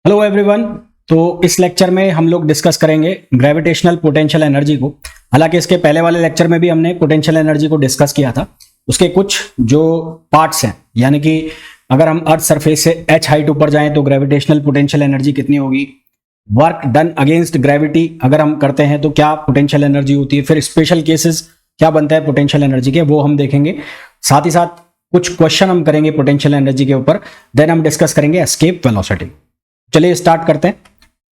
Hello everyone. तो इस lecture में हम लोग डिस्कस करेंगे ग्रेविटेशनल पोटेंशियल एनर्जी को। हालांकि इसके पहले वाले लेक्चर में भी हमने पोटेंशियल एनर्जी को डिस्कस किया था। उसके कुछ जो पार्ट्स हैं, यानी कि अगर हम अर्थ सरफेस से h हाइट ऊपर जाएं तो ग्रेविटेशनल पोटेंशियल एनर्जी कितनी होगी, वर्क डन अगेंस्ट ग्रेविटी अगर हम करते हैं तो क्या पोटेंशियल एनर्जी होती है, फिर स्पेशल केसेस क्या बनता है पोटेंशियल एनर्जी के, वो हम देखेंगे। साथ ही साथ कुछ क्वेश्चन हम करेंगे पोटेंशियल एनर्जी के ऊपर, देन हम डिस्कस करेंगे एस्केप वेलोसिटी। चलिए स्टार्ट करते हैं।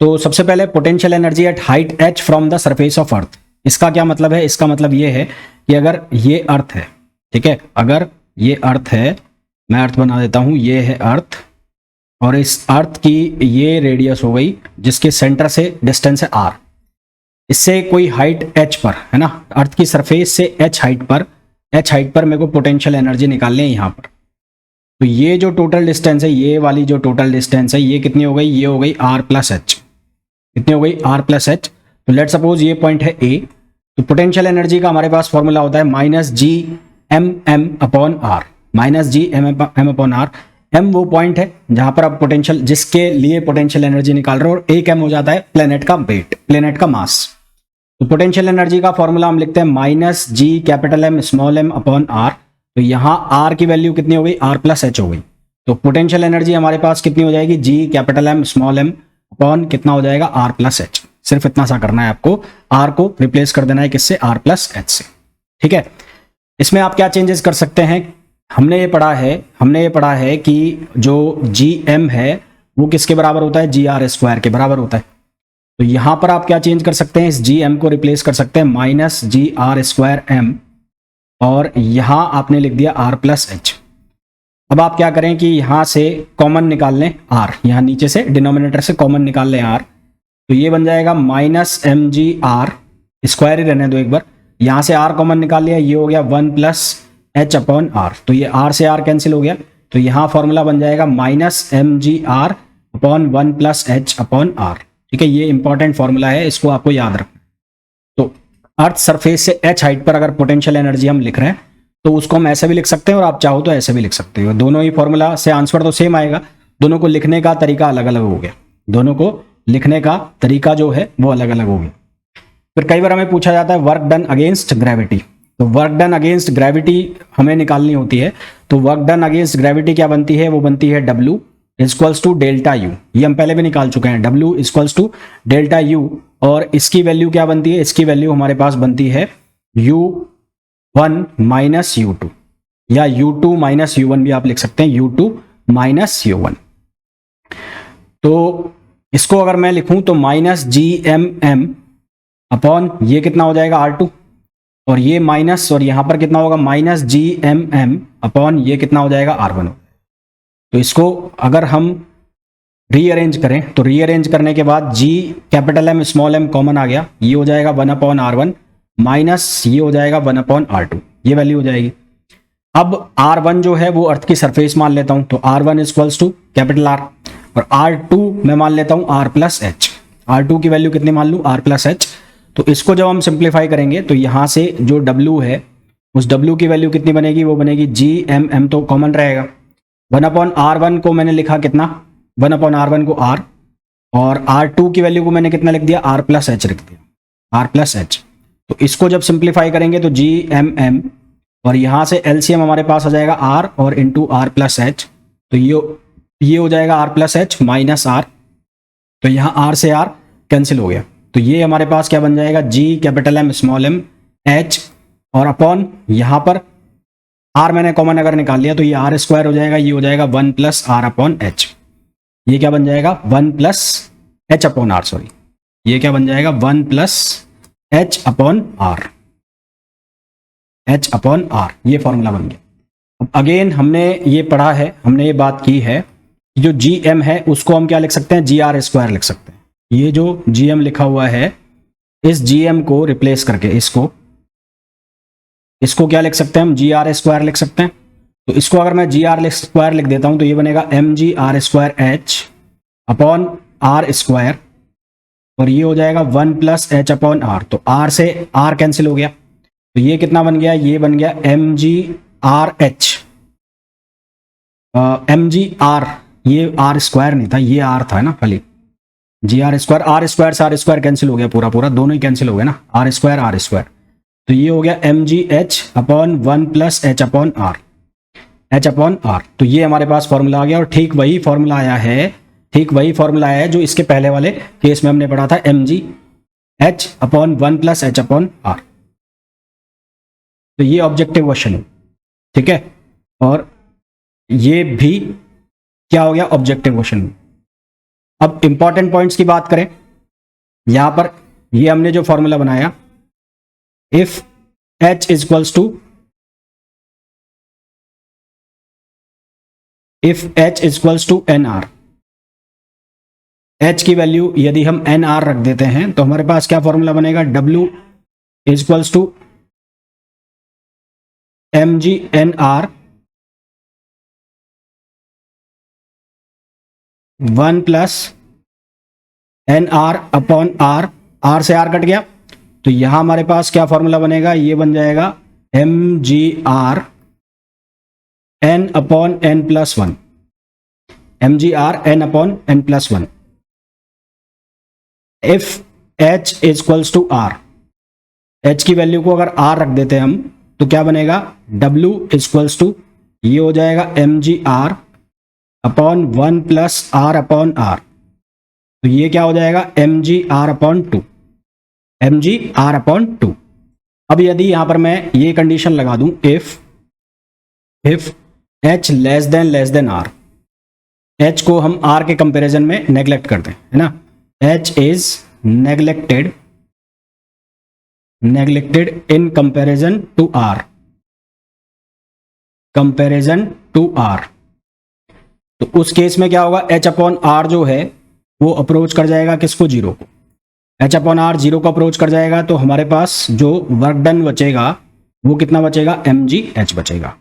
तो सबसे पहले potential energy at height h from the surface of earth. इसका क्या मतलब है? इसका मतलब ये है कि अगर ये अर्थ है, ठीक है, अगर ये अर्थ है, मैं अर्थ बना देता हूं, ये है अर्थ और इस अर्थ की ये रेडियस हो गई जिसके सेंटर से डिस्टेंस है r। इससे कोई हाइट h पर है ना, अर्थ की सरफेस से h हाइट पर मेरे को पोटेंशियल एनर्जी निकालनी है यहाँ पर। तो ये जो टोटल डिस्टेंस है, ये वाली जो टोटल डिस्टेंस है, ये कितनी हो गई? ये हो गई r प्लस एच। कितनी हो गई? r plus H. तो लेट सपोज ये पॉइंट है A। तो पोटेंशियल एनर्जी का हमारे पास फॉर्मूला होता है minus G M M upon R. Minus G M M upon R. M वो पॉइंट है जहां पर आप पोटेंशियल, जिसके लिए पोटेंशियल एनर्जी निकाल रहे हो, और एक एम हो जाता है प्लेनेट का वेट, प्लेनेट का मास। तो पोटेंशियल एनर्जी का फॉर्मूला हम लिखते हैं minus G capital M small m upon R. तो यहाँ r की वैल्यू कितनी हो गई? r प्लस एच हो गई। तो पोटेंशियल एनर्जी हमारे पास कितनी हो जाएगी? g capital M small m upon कितना हो जाएगा? r plus H. सिर्फ इतना सा करना है आपको, r को रिप्लेस कर देना है किससे? r प्लस एच से। ठीक है, इसमें आप क्या चेंजेस कर सकते हैं? हमने ये पढ़ा है कि जो gm है वो किसके बराबर होता है? gr स्क्वायर के बराबर होता है। तो यहां पर आप क्या चेंज कर सकते हैं? इस gm को रिप्लेस कर सकते हैं माइनस gr स्क्वायर m, और यहां आपने लिख दिया r प्लस एच। अब आप क्या करें कि यहां से कॉमन निकाल लें r, यहां नीचे से डिनोमिनेटर से कॉमन निकाल लें r। तो ये बन जाएगा minus M G R, square ही रहने दो एक बार। यहां से r कॉमन निकाल लिया, ये हो गया 1 प्लस एच अपॉन आर। तो ये r से r कैंसिल हो गया, तो यहां फॉर्मूला बन जाएगा minus M G R upon 1 plus H upon R. ठीक है, ये इंपॉर्टेंट फॉर्मूला है, इसको आपको याद रखना। तो अर्थ सरफेस से h हाइट पर अगर पोटेंशियल एनर्जी हम लिख रहे हैं तो उसको हम ऐसे भी लिख सकते हैं और आप चाहो तो ऐसे भी लिख सकते हो। दोनों ही फॉर्मूला से आंसर तो सेम आएगा, दोनों को लिखने का तरीका अलग अलग हो गया। दोनों को लिखने का तरीका जो है वो अलग अलग हो गया। फिर कई बार हमें पूछा जाता है वर्क डन अगेंस्ट ग्रेविटी। तो वर्क डन अगेंस्ट ग्रेविटी हमें निकालनी होती है। तो वर्क डन अगेंस्ट ग्रेविटी क्या बनती है? वो बनती है W equals to delta U. ये हम पहले भी निकाल चुके हैं, W equals to delta U. और इसकी वैल्यू क्या बनती है? इसकी वैल्यू हमारे पास बनती है U1 माइनस U2, या U2 माइनस U1 भी आप लिख सकते हैं, U2 माइनस U1। तो इसको अगर मैं लिखूं तो minus G M M upon ये कितना हो जाएगा? R2, और ये माइनस, और यहां पर कितना होगा? Minus G M M upon ये कितना हो जाएगा? R1। तो इसको अगर हम रीअरेंज करें तो रीअरेंज करने के बाद g capital M small m common आ गया, ये हो जाएगा 1 अपॉन R1 माइनस ये हो जाएगा 1 अपॉन R2, ये वैल्यू हो जाएगी। अब R1 जो है वो अर्थ की सरफेस मान लेता हूं, तो R1 equals to capital R, और R2 मैं मान लेता हूं R प्लस एच। R2 की वैल्यू कितनी मान लूं? R plus H. तो इसको जब हम सिंप्लीफाई करेंगे तो यहां से जो W है उस W की वैल्यू कितनी बनेगी? वो बनेगी GMM, तो कॉमन रहेगा। 1 अपॉन R1 को मैंने लिखा कितना? 1 अपॉन R1 को R, और R2 की वैल्यू को मैंने कितना लिख दिया? R प्लस एच लिख दिया, R प्लस एच। तो इसको जब सिंप्लीफाई करेंगे तो GMM, और यहां से LCM हमारे पास आ जाएगा R और इंटू R प्लस एच। तो ये हो जाएगा R plus H minus R। तो यहाँ R से R कैंसिल हो गया, तो ये हमारे पास क्या बन जाएगा? G capital M small m H, और अपॉन यहाँ पर R मैंने कॉमन अगर निकाल लिया तो ये R स्क्वायर हो जाएगा, ये हो जाएगा 1 प्लस R अपॉन एच। ये क्या बन जाएगा? 1 plus H upon R, sorry, ये क्या बन जाएगा? 1 plus H upon R, H upon R, ये फॉर्मूला बन गया। अब अगेन हमने ये पढ़ा है, हमने ये बात की है, जो GM है उसको हम क्या लिख सकते हैं? GR स्क्वायर लिख सकते हैं। ये जो GM लिखा हुआ है, इस GM को रिप्लेस करके इसको क्या लिख सकते हैं हम? GR स्क्वायर लिख सकते हैं। तो इसको अगर मैं GR स्क्वायर लिख देता हूं तो ये बनेगा MGR square H upon R square, और ये हो जाएगा 1 प्लस एच अपॉन R। तो R से R कैंसिल हो गया, तो ये कितना बन गया? ये बन गया MGRH, MGR ये आर स्क्वायर नहीं था, ये आर था ना खाली, जी आर स्क्वायर से आर स्क्वायर कैंसिल हो गया, पूरा पूरा दोनों ही कैंसिल हो गया ना, आर स्क्वायर। तो ये हो गया M G H upon 1 plus H upon R, तो ये हमारे पास फॉर्मूला आ गया। और ठीक वही फॉर्मूला आया है जो इसके पहले वाले केस में हमने पढ़ा था, M G H upon 1 plus H upon R. तो ये ऑब्जेक्टिव क्वेश्चन है, ठीक है। और ये भी क्या हो गया, ऑब्जेक्टिव क्वेश्चन। अब इंपॉर्टेंट पॉइंट्स की बात करें, यहां पर ये हमने जो फॉर्मूला बनाया, if H equals to NR, H की वैल्यू यदि हम NR रख देते हैं तो हमारे पास क्या फॉर्मूला बनेगा, W equals to mgNR 1 plus NR upon R, R से R कट गया, तो यहां हमारे पास क्या फॉर्मूला बनेगा, ये बन जाएगा mgR n upon n plus 1, mgR n upon n plus 1। If H equals to R, H की वैल्यू को अगर R रख देते हैं हम तो क्या बनेगा, W इक्वल्स टू, ये हो जाएगा mgR upon 1 plus R upon R, तो ये क्या हो जाएगा mgR अपॉन 2, mgR अपॉन 2। अब यदि यहां पर मैं ये कंडीशन लगा दूं, if H less than R, H को हम R के कंपैरिजन में नेग्लेक्ट करते हैं, है ना, H is neglected in comparison to R, तो उस केस में क्या होगा, H अपॉन R जो है वो अप्रोच कर जाएगा किसको, 0 को। H अपॉन R 0 को अप्रोच कर जाएगा तो हमारे पास जो वर्क डन बचेगा वो कितना बचेगा, mgH बचेगा।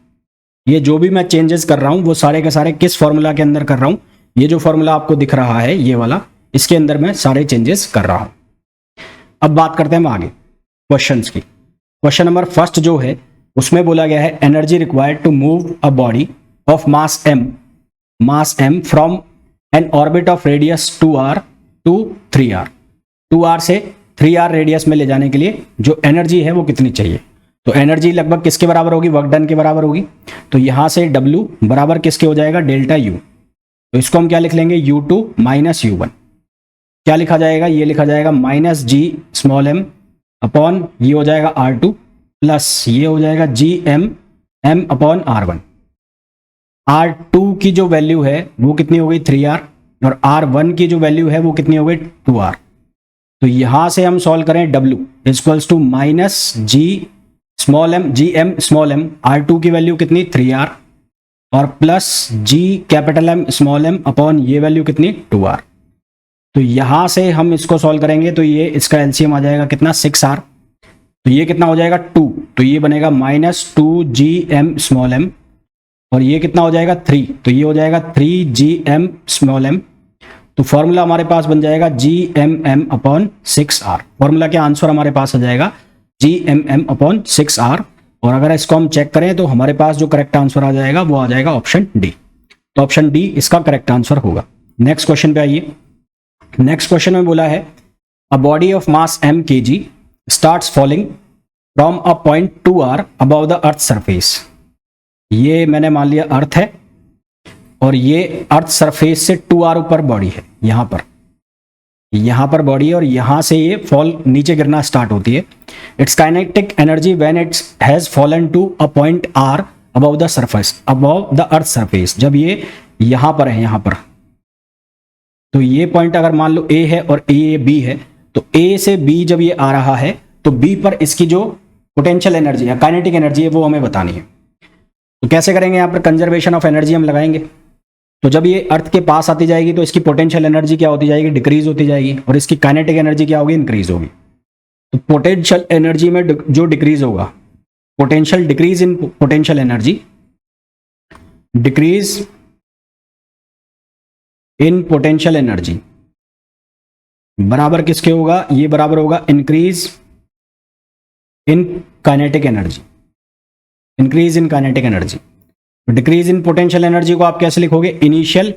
ये जो भी मैं चेंजेस कर रहा हूं वो सारे के सारे किस फॉर्मूला के अंदर कर रहा हूं, ये जो फॉर्मूला आपको दिख रहा है ये वाला, इसके अंदर मैं सारे चेंजेस कर रहा हूं। अब बात करते हैं हम आगे क्वेश्चंस की। क्वेश्चन नंबर फर्स्ट जो है उसमें बोला गया है, energy required to move a body of mass m from an orbit of radius 2r to 3r, 2r से 3r रेडियस में ले जाने के लिए जो एनर्जी है वो कितनी चाहिए। तो एनर्जी लगभग किसके बराबर होगी, वर्क डन के बराबर होगी। तो यहां से W बराबर किसके हो जाएगा, डेल्टा U। तो इसको हम क्या लिख लेंगे, U2 माइनस U1। क्या लिखा जाएगा, ये लिखा जाएगा minus G small m upon ये हो जाएगा R2 प्लस ये हो जाएगा GM m upon R1। R2 की जो वैल्यू है वो कितनी हो गई, 3R, और R1 की जो वैल्यू है वो कितनी हो गई, 2R। तो यहां से हम सॉल्व करें, W equals to minus G m small m, R2 की वैल्यू कितनी, 3R, और plus G capital M small m upon ये वैल्यू कितनी, 2R। तो यहां से हम इसको सॉल्व करेंगे तो ये इसका एलसीएम आ जाएगा कितना, 6R। तो ये कितना हो जाएगा, 2, तो ये बनेगा माइनस 2GM स्मॉल m, और ये कितना हो जाएगा, 3, तो ये हो जाएगा 3GM स्मॉल m। तो फॉर्मूला हमारे पास बन जाएगा GMM अपॉन 6R। फॉर्मूला के आंसर हमारे पास आ जाएगा GMM अपॉन 6R। और अगर इसको हम चेक करें तो हमारे पास जो करेक्ट आंसर आ जाएगा वो आ जाएगा ऑप्शन डी। तो ऑप्शन डी इसका करेक्ट आंसर होगा। नेक्स्ट क्वेश्चन पे आइए। नेक्स्ट क्वेश्चन में बोला है, अ body of mass m kg starts falling from a point 2r above the earth surface. ये मैंने मान लिया अर्थ है और ये अर्थ सरफेस से 2r ऊपर बॉडी है, यहां पर बॉडी है और यहां से ये फॉल नीचे गिरना स्टार्ट होती है। Its kinetic energy when its has fallen to a point r above the surface, above the earth surface. जब ये यहां पर है, यहां पर, तो ये पॉइंट अगर मान लो a है और ये b है, तो a से b जब ये आ रहा है तो b पर इसकी जो पोटेंशियल एनर्जी है, काइनेटिक एनर्जी है, वो हमें बतानी है। तो कैसे करेंगे, यहां पर कंजर्वेशन ऑफ एनर्जी हम लगाएंगे। तो जब ये अर्थ के पास आती जाएगी तो इसकी पोटेंशियल एनर्जी क्या होती जाएगी, डिक्रीज होती जाएगी, और इसकी काइनेटिक एनर्जी क्या होगी, इंक्रीज होगी। तो पोटेंशियल एनर्जी में जो डिक्रीज होगा, potential decrease in potential energy, decrease in potential energy बराबर किसके होगा, ये बराबर होगा increase in kinetic energy, increase in kinetic energy. Decrease in potential energy को आप कैसे लिखोगे, इनिशियल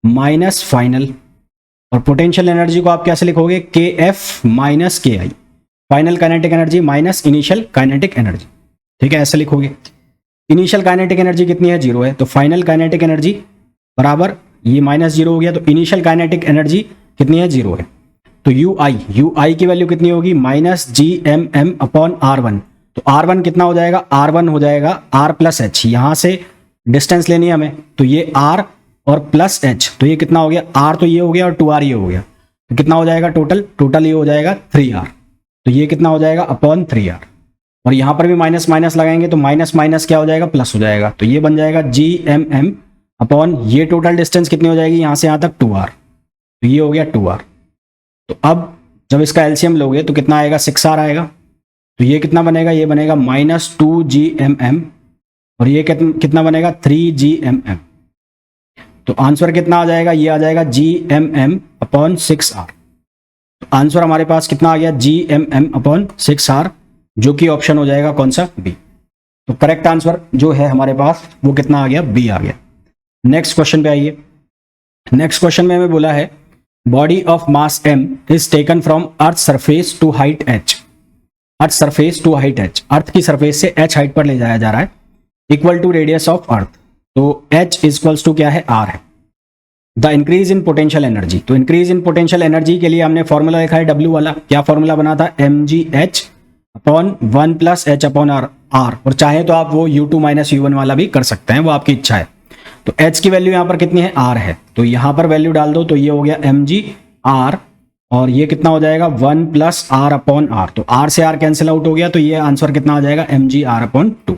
माइनस फाइनल, और पोटेंशियल एनर्जी को आप कैसे लिखोगे, K F minus K I, final kinetic energy minus initial kinetic energy. ठीक है, ऐसे लिखोगे। इनिशियल काइनेटिक एनर्जी कितनी है, 0 है, तो फाइनल काइनेटिक एनर्जी बराबर ये माइनस 0 हो गया, तो इनिशियल काइनेटिक एनर्जी कितनी है, 0 है। तो यू आई की वैल्यू कितनी होगी, minus G M M upon R one. तो आर वन कितना हो जाएगा, आर वन हो जाएगा आर प्लस एच, यहां से डिस्टेंस लेनी है हमें, तो ये आर और प्लस एच, तो ये कितना हो गया, आर तो ये हो गया और 2r ये हो गया, तो कितना हो जाएगा टोटल ये हो जाएगा 3r, तो ये कितना हो जाएगा अपॉन 3r, और यहां पर भी माइनस माइनस लगाएंगे तो माइनस माइनस क्या हो जाएगा, प्लस हो जाएगा, तो ये बन जाएगा जी एम एम अपॉन ये टोटल डिस्टेंस कितनी हो जाएगी यहां से यहां तक 2r, तो ये हो गया 2r। तो अब जब इसका एलसीएम लोगे तो कितना आएगा, 6r आएगा, तो ये कितना बनेगा, ये बनेगा माइनस 2GMM, और ये कितना बनेगा 3GMM। तो आंसर कितना आ जाएगा, ये आ जाएगा GMM अपॉन 6r। तो आंसर हमारे पास कितना आ गया, GMM अपॉन 6r, जो कि ऑप्शन हो जाएगा कौन सा, बी। तो करेक्ट आंसर जो है हमारे पास वो कितना आ गया, बी आ गया। नेक्स्ट क्वेश्चन पे आइए। नेक्स्ट क्वेश्चन में हमें बोला है body of mass m is taken from earth surface to height h, earth surface to height h, earth की सरफेस से h हाइट पर ले जाया जा रहा है, equal to radius of earth, तो h इक्वल्स टू क्या है, r है। The increase in potential energy, तो इंक्रीज इन पोटेंशियल एनर्जी के लिए हमने फॉर्मूला लिखा है W वाला, क्या फॉर्मूला बना था, mgh upon 1 plus h upon r, और चाहे तो आप वो u2 माइनस u1 वाला भी कर सकते हैं, वो आपकी इच्छा है। तो h की वैल्यू यहाँ पर कितनी है, r है, तो यहाँ पर वैल्यू डाल दो, तो ये हो गया mgr, और ये कितना हो जाएगा 1 प्लस r अपॉन r, तो r से r कैंसिल आउट हो गया, तो ये आंसर कितना आ जाएगा mgr अपॉन 2।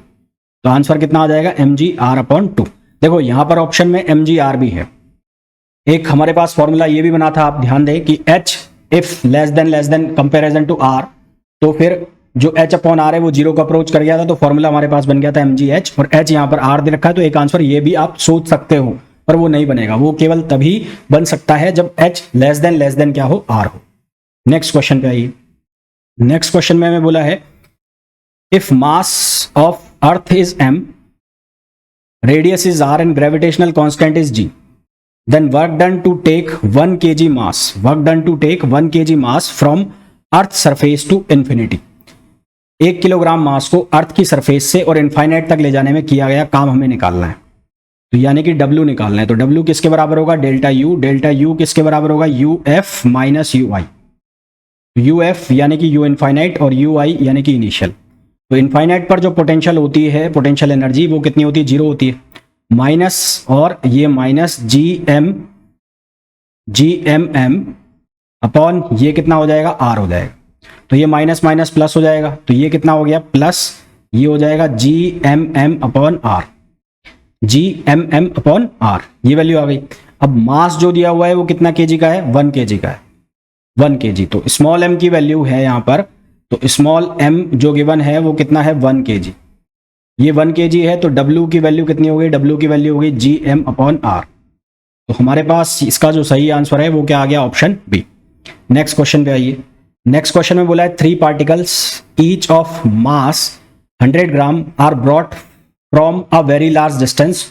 तो आंसर कितना आ जाएगा mgr अपॉन 2। देखो यहाँ पर ऑप्शन में mgr भी है। एक हमारे पास फॉर्मूला ये भी बना था, आप ध्यान दें कि h if less than comparison to r, तो फिर जो h अपॉन r है वो 0 को अप्रोच कर गया था, तो फॉर्मूला हमारे पास बन गया था mgh, और h यहाँ पर r दे रखा है, तो एक आंसर ये भी आप सोच सकते हो, पर वो नहीं बनेगा, वो केवल तभी बन सकता है जब h लेस देन क्या हो, r हो। नेक्स्ट क्वेश्चन पे आइए। नेक्स्ट क्वेश्चन में हमें बोला है if mass of earth is m, radius is r and gravitational constant is g, then work done to take 1 kg mass from earth surface to infinity. 1 kilogram mass को earth की surface से और infinite तक ले जाने में किया गया काम हमें निकालना है, तो यानी कि W निकालना है। तो W किसके बराबर होगा, डेल्टा U किसके बराबर होगा, UF माइनस UI, UF यानी कि U इनफाइनाइट और UI यानी कि इनिशियल। तो इनफाइनाइट पर जो पोटेंशियल होती है, पोटेंशियल एनर्जी, वो कितनी होती है, 0 होती है, माइनस, और ये माइनस GMM अपॉन ये कितना हो जाएगा, R हो जाएगा, तो ये माइनस माइनस प्लस हो जाएगा, तो ये कितना हो गया प्लस, ये हो जाएगा GMM upon R, GMM upon R, ये वैल्यू आ गई। अब मास जो दिया हुआ है वो कितना kg का है, 1 kg का है, 1 kg। तो स्मॉल m की वैल्यू है यहाँ पर, तो स्मॉल m जो गिवन है वो कितना है, 1 kg, ये 1 kg है, तो W की वैल्यू कितनी हो गई, W की वैल्यू हो गई GM अपॉन R। तो हमारे पास इसका जो सही आंसर है वो क्या आ गया, ऑप्शन बी। नेक्स्ट क्वेश्चन पे आइए। नेक्स्ट क्वेश्चन में बोला है 3 particles each of mass 100 gram are brought from a very large distance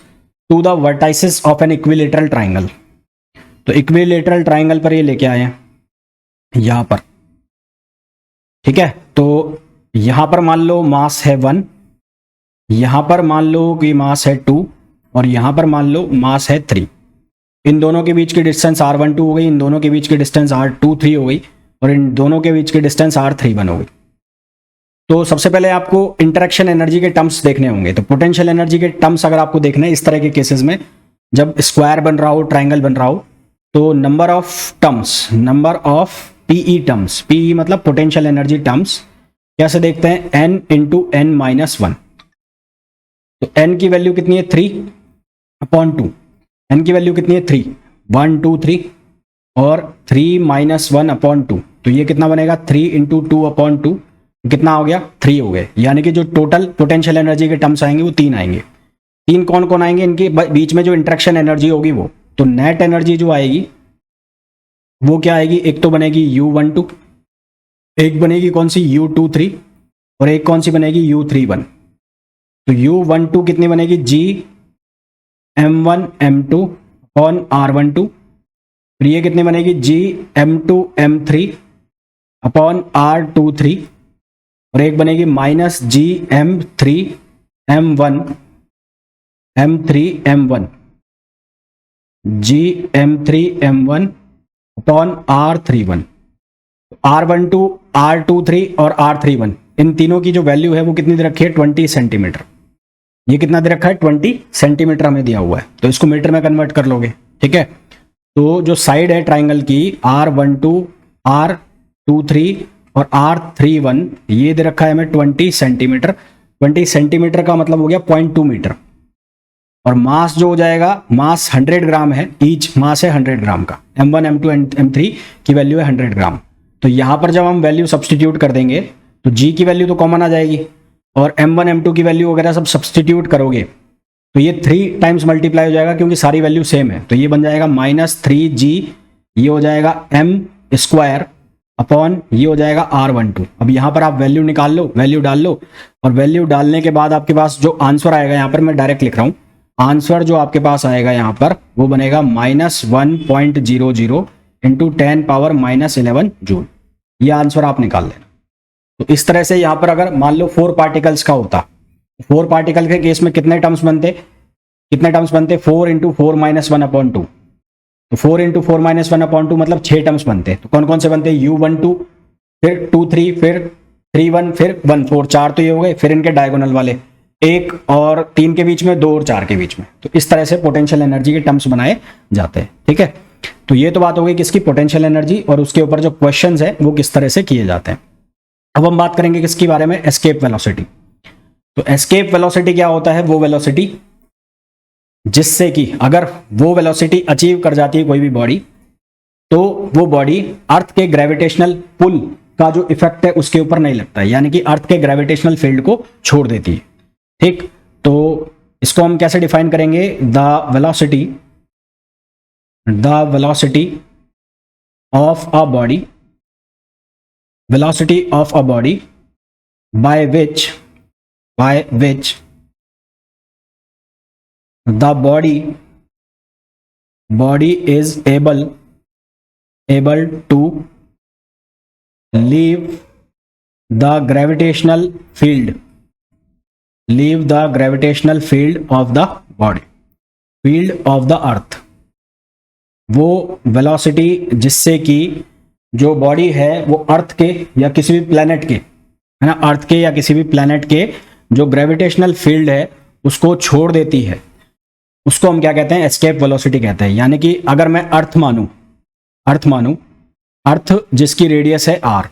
to the vertices of an equilateral triangle. तो इक्विलेटरल ट्राइंगल पर ये लेके आए हैं यहां पर, ठीक है। तो यहां पर मान लो मास है 1, यहां पर मान लो कि मास है 2, और यहां पर मान लो मास है 3। इन दोनों के बीच की डिस्टेंस r12 हो गई, इन दोनों के बीच की डिस्टेंस r23 हो गई, और इन दोनों के बीच की डिस्टेंस r31 हो गई। तो सबसे पहले आपको इंटरेक्शन एनर्जी के टर्म्स देखने होंगे। तो पोटेंशियल एनर्जी के टर्म्स अगर आपको देखने हैं इस तरह के केसेस में, जब स्क्वायर बन रहा हो, ट्राइंगल बन रहा हो, तो number of terms, number of PE terms, PE मतलब पोटेंशियल एनर्जी टर्म्स, कैसे देखते हैं, n इंटू n माइनस 1। तो n की वैल्यू कितनी है, 3 अपॉन 2, n की वैल्यू कितनी है 3, 1 2 3, और 3 माइनस 1 अपॉन 2, तो ये कितना बनेगा 3 इंटू 2 अपॉन 2, कितना हो गया 3 हो गए। यानी कि जो टोटल पोटेंशियल एनर्जी के टर्म्स आएंगे वो 3 आएंगे। 3 कौन कौन आएंगे, इनके बीच में जो इंटरेक्शन एनर्जी होगी वो, तो नेट एनर्जी जो आएगी वो क्या आएगी, एक तो बनेगी U12, एक बनेगी कौन सी U23, और एक कौन सी बनेगी U31। तो U12 कितनी बनेगी, GM1 M2 अपॉन R12, फिर ये कितनी बनेगी GM2M3 अपॉन R23, और एक बनेगी minus GM3M1 GM3M1 upon R31। R12, R23 और R31 इन तीनों की जो वैल्यू है वो कितनी दे रखी है 20 सेंटीमीटर। ये कितना दे रखा है 20 सेंटीमीटर हमें दिया हुआ है, तो इसको मीटर में कन्वर्ट कर लोगे। ठीक है, तो जो साइड है ट्राइंगल की R12, R23 और R31 ये दे रखा है हमें 20 सेंटीमीटर। 20 सेंटीमीटर का मतलब हो गया 0.2 मीटर, और मास जो हो जाएगा, मास 100 ग्राम है, ईच मास है 100 ग्राम का। M1 M2 M3 की वैल्यू है 100 ग्राम। तो यहाँ पर जब हम वैल्यू सब्सटीट्यूट कर देंगे तो G की वैल्यू तो कॉमन आ जाएगी, और M1 M2 की वैल्यू वगैरह सब सब्सटीट्यूट करोगे तो ये 3 टाइम्स मल्टीप्लाई हो जाएगा, क्योंकि सारी वैल्यू सेम है। तो ये बन जाएगा -3G, ये हो जाएगा M² अपॉन ये हो जाएगा R12। अब यहाँ पर आप वैल्यू निकाल लो, वैल्यू डाल लो, और वैल्यू डालने के बाद आपके पास जो आंसर आएगा, यहाँ पर मैं डायरेक्ट लिख रहा हूँ, आंसर जो आपके पास आएगा यहाँ पर वो बनेगा -1.00 इंटू 10⁻⁻11 जूल। ये आंसर आप निकाल लेना। तो इस तरह से यहाँ पर अगर मान लो 4 पार्टिकल्स का होता, 4 पार्टिकल के केस में कितने टर्म्स बनते, 4 इंटू 4 - 1/2। तो 4 इंटू 4 - 1/2 मतलब 6 टर्म्स बनते। तो कौन कौन से बनते, U12, फिर 23, फिर 31, फिर 14, 4 तो ये हो गए। फिर इनके डायगोनल वाले 1 और 3 के बीच में, 2 और 4 के बीच में। तो इस तरह से पोटेंशियल एनर्जी के टर्म्स बनाए जाते हैं। ठीक है, तो ये तो बात हो गई किसकी, पोटेंशियल एनर्जी, और उसके ऊपर जो क्वेश्चंस है वो किस तरह से किए जाते हैं। अब हम बात करेंगे किसके बारे में, एस्केप वेलोसिटी। तो एस्केप वेलोसिटी क्या होता है, वो वेलोसिटी जिससे कि अगर वो वेलोसिटी अचीव कर जाती है कोई भी बॉडी, तो वो बॉडी अर्थ के ग्रेविटेशनल पुल का जो इफेक्ट है उसके ऊपर नहीं लगता है, यानी कि अर्थ के ग्रेविटेशनल फील्ड को छोड़ देती है। ठीक, तो इसको हम कैसे डिफाइन करेंगे, the velocity of a body, velocity of a body by which the body is able to leave the gravitational field of the body, field of the earth। वो velocity जिससे कि जो बॉडी है वो अर्थ के या किसी भी प्लेनेट के, है ना, अर्थ के या किसी भी प्लेनेट के जो ग्रेविटेशनल फील्ड है उसको छोड़ देती है, उसको हम क्या कहते हैं, एस्केप वेलोसिटी कहते हैं। यानी कि अगर मैं अर्थ मानूं, अर्थ जिसकी रेडियस है r,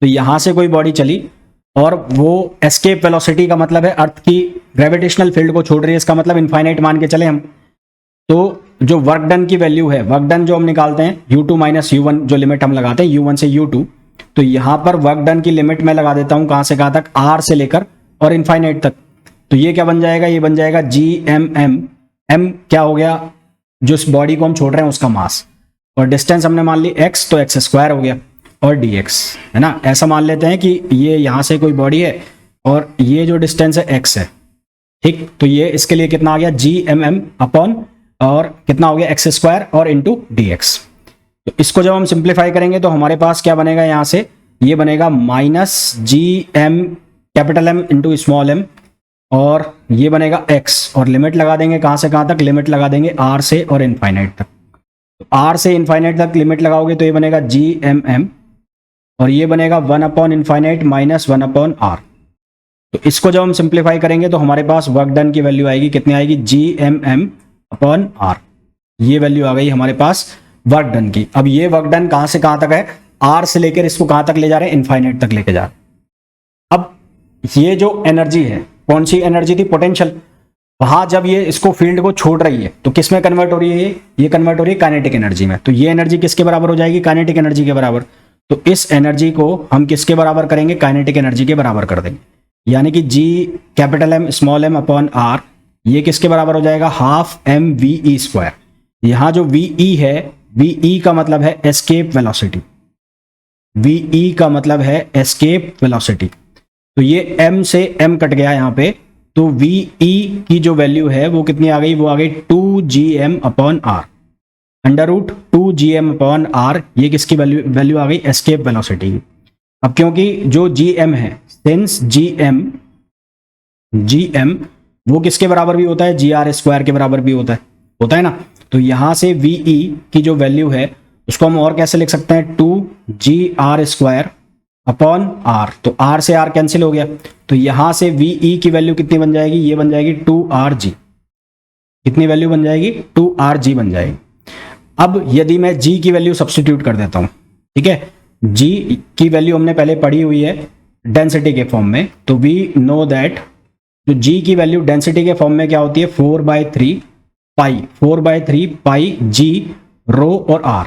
तो यहां से कोई बॉडी चली और वो एस्केप वेलोसिटी का मतलब है अर्थ की ग्रेविटेशनल फील्ड को छोड़ रही है, इसका मतलब इनफाइनाइट मान के चले हम। तो जो वर्क डन की वैल्यू है, वर्क डन जो हम निकालते हैं U2 - U1, जो लिमिट हम लगाते हैं U1 से U2, तो यहां पर वर्क डन की लिमिट मैं लगा देता हूं कहां से कहां तक, R से लेकर और इनफाइनाइट तक। तो ये क्या बन जाएगा, ये बन जाएगा GMM। M क्या हो गया, जो इस बॉडी को हम छोड़ रहे हैं उसका मास, और डिस्टेंस हमने मान ली x, तो x² हो गया, और dx, है ना। ऐसा मान लेते हैं कि ये यहां से कोई बॉडी है और ये जो डिस्टेंस है x है। ठीक, तो ये इसके लिए कितना आ गया, GMM अपॉन, और कितना हो गया x² और इंटू dx। तो इसको जब हम सिंप्लीफाई करेंगे तो हमारे पास क्या बनेगा, यहां से ये बनेगा -GM capital M into small m, और ये बनेगा x, और लिमिट लगा देंगे कहां से कहां तक, लिमिट लगा देंगे R से और इनफाइनाइट तक। तो R से इनफाइनाइट तक लिमिट लगाओगे तो ये बनेगा GMM, और ये बनेगा 1/∞ -1/r। तो इसको जब हम सिंप्लीफाई करेंगे तो हमारे पास वर्क डन की वैल्यू आएगी, कितनी आएगी, GMM अपॉन R। ये वैल्यू आ गई हमारे पास वर्क डन की। अब ये वर्क डन कहां से कहां तक है, R से लेकर इसको कहां तक ले जा रहे हैं, इनफाइनाइट तक लेके जा रहे हैं। अब ये जो एनर्जी है, कौन सी एनर्जी थी, पोटेंशियल, वहां जब ये इसको फील्ड को छोड़ रही है तो किस में कन्वर्ट हो रही है, ये कन्वर्ट हो रही है काइनेटिक एनर्जी में। तो ये एनर्जी किसके बराबर हो जाएगी, काइनेटिक एनर्जी के बराबर। तो इस एनर्जी को हम किसके बराबर करेंगे, काइनेटिक एनर्जी के बराबर कर देंगे, यानी कि GM small m upon R, ये किसके बराबर हो जाएगा, ½ mve²। यहां जो ve है, ve का मतलब है एस्केप वेलोसिटी, ve का मतलब है एस्केप वेलोसिटी। तो ये m से m कट गया यहां पे, तो ve की जो वैल्यू है वो कितनी आ गई, वो आ गई 2GM अपॉन R। √2gm/r, ये किसकी वैल्यू आ गई, एस्केप वेलोसिटी की। अब क्योंकि जो gm है, सिंस gm वो किसके बराबर भी होता है, gr² के बराबर भी होता है ना। तो यहां से ve की जो वैल्यू है उसको हम और कैसे लिख सकते हैं, 2gr² अपॉन r, तो r से r कैंसिल हो गया, तो यहां से ve की वैल्यू कितनी बन जाएगी, ये बन जाएगी 2rg। कितनी वैल्यू बन जाएगी, 2rg बन जाएगी। अब यदि मैं g की वैल्यू सब्स्टिट्यूट कर देता हूं, ठीक है, g की वैल्यू हमने पहले पढ़ी हुई है डेंसिटी के फॉर्म में, तो वी नो दैट जो g की वैल्यू डेंसिटी के फॉर्म में क्या होती है, 4/3 पाई g रो और r।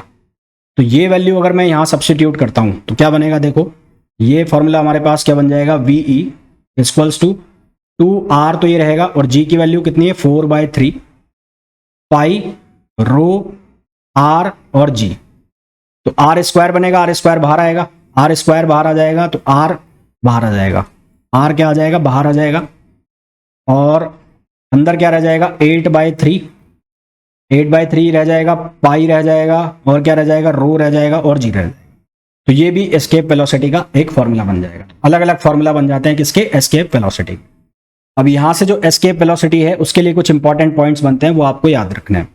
तो ये वैल्यू अगर मैं यहां सब्स्टिट्यूट करता हूं तो क्या बनेगा, देखो ये फॉर्मूला हमारे पास क्या बन जाएगा, ve इक्वल्स टू 2r, तो ये रहेगा, और g की वैल्यू कितनी है, 4/3 पाई रो r और g, तो r² बनेगा, r² बाहर आएगा, r² बाहर आ जाएगा, तो r बाहर आ जाएगा, r क्या आ जाएगा, बाहर आ जाएगा, और अंदर क्या रह जाएगा, 8/3 रह जाएगा, पाई रह जाएगा, और क्या रह जाएगा, रो रह जाएगा, और जी रह जाएगा। तो ये भी एस्केप वेलोसिटी का एक फॉर्मूला बन जाएगा। अलग अलग फॉर्मूला बन जाते हैं किसके, एस्केप वेलोसिटी। अब यहां से जो एस्केप वेलोसिटी है उसके लिए कुछ इंपॉर्टेंट पॉइंट्स बनते हैं, वो आपको याद रखना है।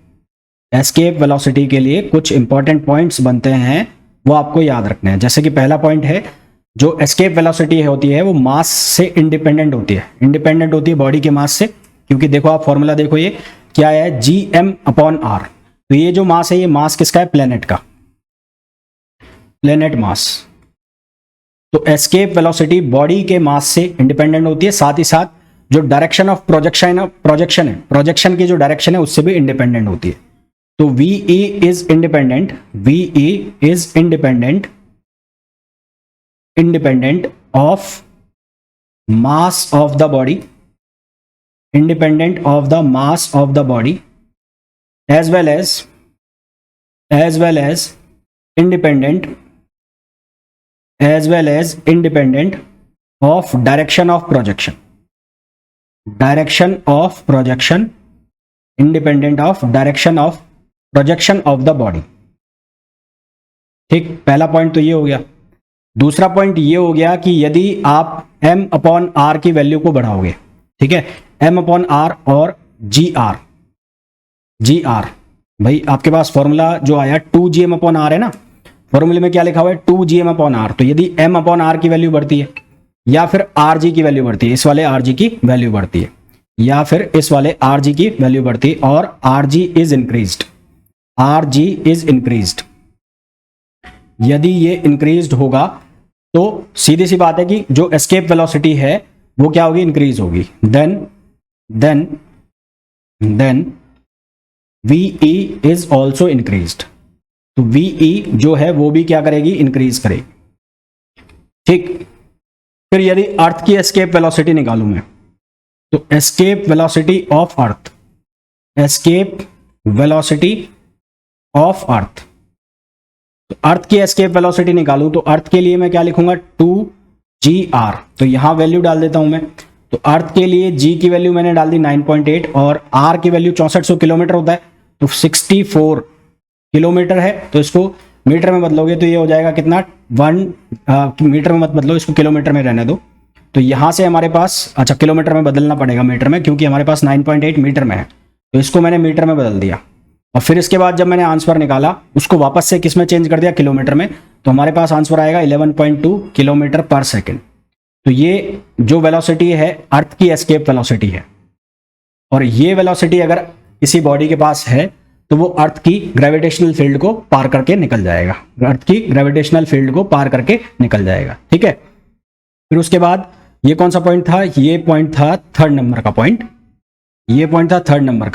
एस्केप वेलोसिटी के लिए कुछ इंपॉर्टेंट पॉइंट्स बनते हैं, वो आपको याद रखना है। जैसे कि पहला पॉइंट है, जो एस्केप वेलोसिटी होती है वो मास से इंडिपेंडेंट होती है बॉडी के मास से, क्योंकि देखो आप फॉर्मूला देखो, ये क्या है, gm/r। तो ये जो मास है, ये मास किसका है, प्लेनेट का, प्लेनेट मास। तो एस्केप वेलोसिटी बॉडी के मास से इंडिपेंडेंट होती है, साथ ही साथ जो डायरेक्शन ऑफ प्रोजेक्शन की जो डायरेक्शन है उससे भी इंडिपेंडेंट होती है। तो ve is independent of mass of the body, independent of the mass of the body, as well as independent of direction of projection, independent of direction of projection of the body। ठीक, पहला point तो ये हो गया। दूसरा point ये हो गया कि यदि आप m/r की वैल्यू को बढ़ाओगे, ठीक है, m/r और gr भाई आपके पास फॉर्मूला जो आया 2gm/r है ना, फॉर्मूले में क्या लिखा हुआ है, 2gm/r। तो यदि m/r की वैल्यू बढ़ती है या फिर rg की वैल्यू बढ़ती है, इस वाले rg की वैल्यू बढ़ती है, या फिर इस वाले rg की वैल्यू बढ़ती है, और rg इज इंक्रीज्ड, यदि ये इंक्रीज्ड होगा तो सीधी सी बात है कि जो एस्केप वेलोसिटी है वो क्या होगी, इंक्रीज होगी। Then ve is also increased, तो ve जो है वो भी क्या करेगी, इंक्रीज करेगी। ठीक, फिर यदि अर्थ की एस्केप वेलोसिटी निकालूं मैं, तो एस्केप वेलोसिटी ऑफ अर्थ, तो अर्थ की एस्केप वेलोसिटी निकालूं तो अर्थ के लिए मैं क्या लिखूंगा, 2gr। तो यहां वैल्यू डाल देता हूं मैं, तो अर्थ के लिए g की वैल्यू मैंने डाल दी 9.8 और r की वैल्यू 6400 किलोमीटर होता है, तो 64 किलोमीटर है। तो इसको मीटर में बदलोगे तो ये हो जाएगा कितना, 1 मीटर में मत बदलो, इसको किलोमीटर में रहने दो। तो यहां से हमारे पास, अच्छा किलोमीटर में बदलना पड़ेगा मीटर में, क्योंकि हमारे पास 9.8 मीटर में है, तो इसको मैंने मीटर में बदल दिया। और फिर इसके बाद जब मैंने आंसर निकाला उसको वापस से किस में चेंज कर दिया, किलोमीटर में, तो हमारे पास आंसर आएगा 11.2 किलोमीटर पर सेकेंड। तो ये जो वेलोसिटी है अर्थ की एस्केप वेलोसिटी है, और ये वेलोसिटी अगर किसी बॉडी के पास है तो वो अर्थ की ग्रेविटेशनल फील्ड को पार करके निकल जाएगा, ठीक है। फिर उसके बाद ये कौन सा पॉइंट था, ये पॉइंट था थर्ड नंबर का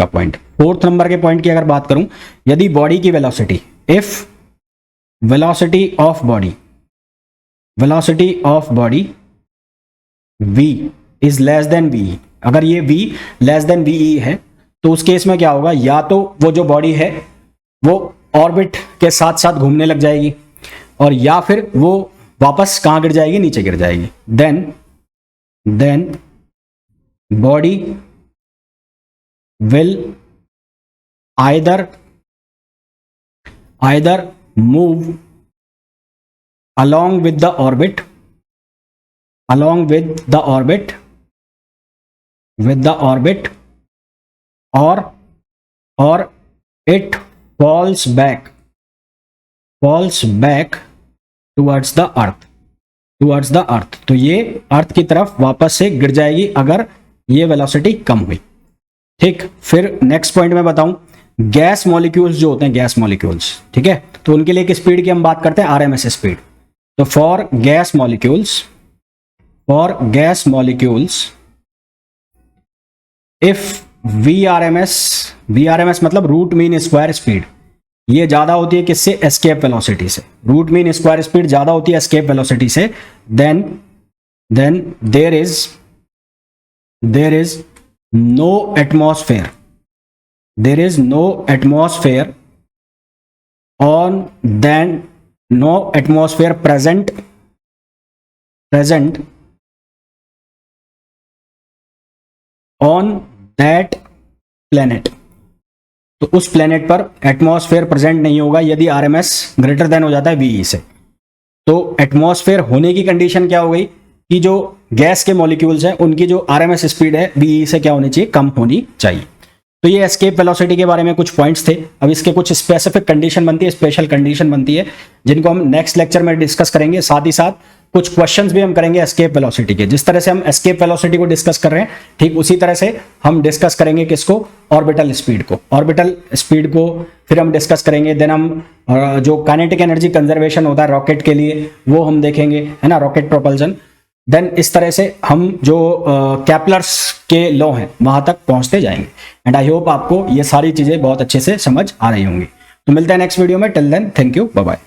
पॉइंट, फोर्थ नंबर के पॉइंट की अगर बात करूं, यदि बॉडी की velocity, if velocity of body v is less than ve, अगर ये v लेस देन ve है तो उस केस में क्या होगा, या तो वो जो बॉडी है वो ऑर्बिट के साथ साथ घूमने लग जाएगी, और या फिर वो वापस कहां गिर जाएगी, नीचे गिर जाएगी। Then body will either either move along with the orbit or it falls back towards the earth। तो ये अर्थ की तरफ वापस से गिर जाएगी अगर ये वेलोसिटी कम हुई। ठीक, फिर नेक्स्ट पॉइंट में बताऊं, गैस मॉलिक्यूल्स जो होते हैं, गैस मॉलिक्यूल्स, ठीक है, तो उनके लिए एक स्पीड की हम बात करते हैं आरएमएस स्पीड। तो for gas molecules if VRMS मतलब रूट मीन स्क्वायर स्पीड, ये ज्यादा होती है किससे? एस्केप वेलोसिटी से। रूट मीन स्क्वायर स्पीड ज्यादा होती है एस्केप वेलोसिटी से, then there is no atmosphere present on that planet। तो उस प्लेनेट पर एटमॉस्फेयर प्रेजेंट नहीं होगा यदि आरएमएस ग्रेटर देन हो जाता है वीई से। तो एटमॉस्फेयर होने की कंडीशन क्या हो गई कि जो गैस के मॉलिक्यूल्स हैं उनकी जो आरएमएस स्पीड है वीई से क्या होनी चाहिए? कम होनी चाहिए। तो ये एस्केप वेलोसिटी के बारे में कुछ पॉइंट्स थे। अब इसके कुछ स्पेसिफिक कंडीशन बनती है, स्पेशल कंडीशन बनती है, जिनको हम नेक्स्ट लेक्चर में डिस्कस करेंगे। साथ ही साथ कुछ क्वेश्चंस भी हम करेंगे एस्केप वेलोसिटी के। जिस तरह से हम एस्केप वेलोसिटी को डिस्कस कर रहे हैं, ठीक उसी तरह से हम डिस्कस करेंगे किसको? ऑर्बिटल स्पीड को फिर हम डिस्कस करेंगे। देन हम जो काइनेटिक एनर्जी कंजर्वेशन होता है रॉकेट के लिए, वो हम देखेंगे, है ना, रॉकेट प्रोपल्शन। देन इस तरह से हम जो कैपलर्स के लॉ हैं वहां तक पहुंचते जाएंगे। एंड आई होप आपको ये सारी चीजें बहुत अच्छे से समझ आ रही होंगी। तो मिलते हैं नेक्स्ट वीडियो में। Till then, thank you, bye bye.